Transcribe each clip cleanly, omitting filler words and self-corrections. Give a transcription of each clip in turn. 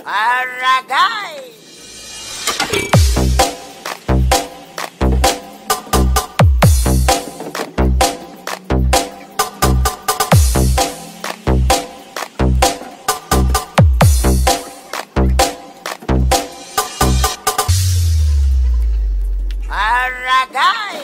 Aragay! Aragay!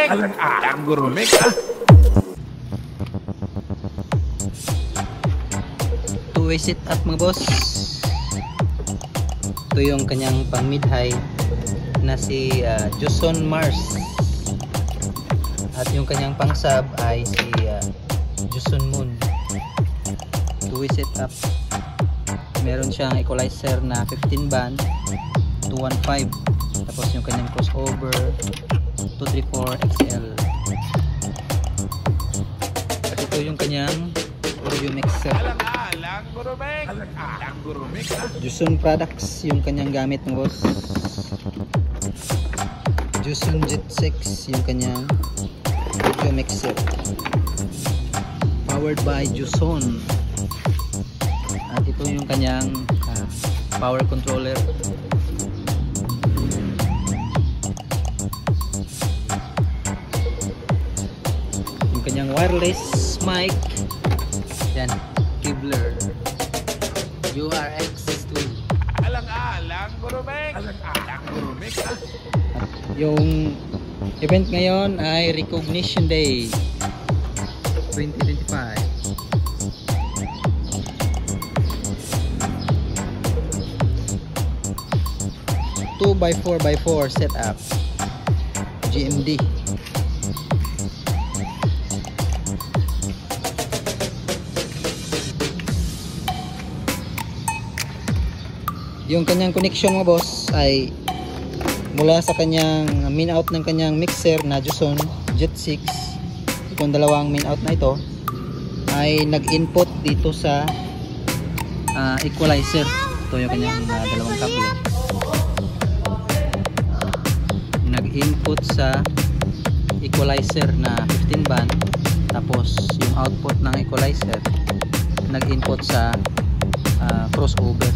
Alang Gurumek. Two-way sit up mga boss. Ito yung kanyang pang mid high na si Juson Mars. At yung kanyang pang sub ay si Juson Moon. Two-way sit up. Meron siyang equalizer na 15 band 215. Tapos yung kanyang crossover 234 XL. At ito yung kanyang audio mixer. Alang Gurumek. Juson Products yung kanyang gamit ng boss. Juson Jet 6 yung kanyang audio mixer. Powered by Juson. At ito yung kanyang power controller. Yung kanyang wireless mic. Yan, Kibler URX2. Alang Gurumek. Yung event ngayon ay Recognition Day 2025. 2x4x4 setup GMD. Yung kanyang connection mo boss ay mula sa kanyang main out ng kanyang mixer na Juson Jet 6. Itong dalawang main out na ito ay nag-input dito sa equalizer. Ito yung kanyang dalawang kable. Nag-input sa equalizer na 15 band, tapos yung output ng equalizer nag-input sa crossover.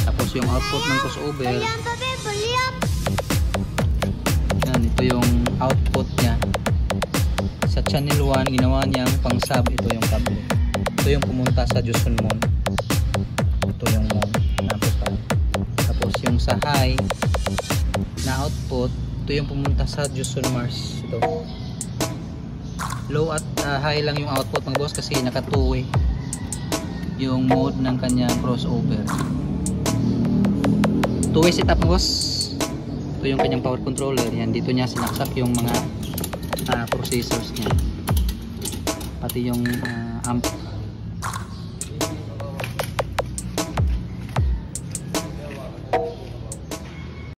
Tapos yung output ng crossover, yan, ito yung output niya sa channel 1. Ginawa niyang pang sub. Ito yung kable, ito yung pumunta sa Juson Moon. Ito yung moon na amplifier. Tapos yung sa high na output, ito yung pumunta sa Juson Mars. Ito low at high lang yung output ng boss kasi naka two-way yung mode ng kanyang crossover. Two-way setup ng boss. Ito yung kanyang power controller. Yan, dito niya sinaksak yung mga processors niya, pati yung amp.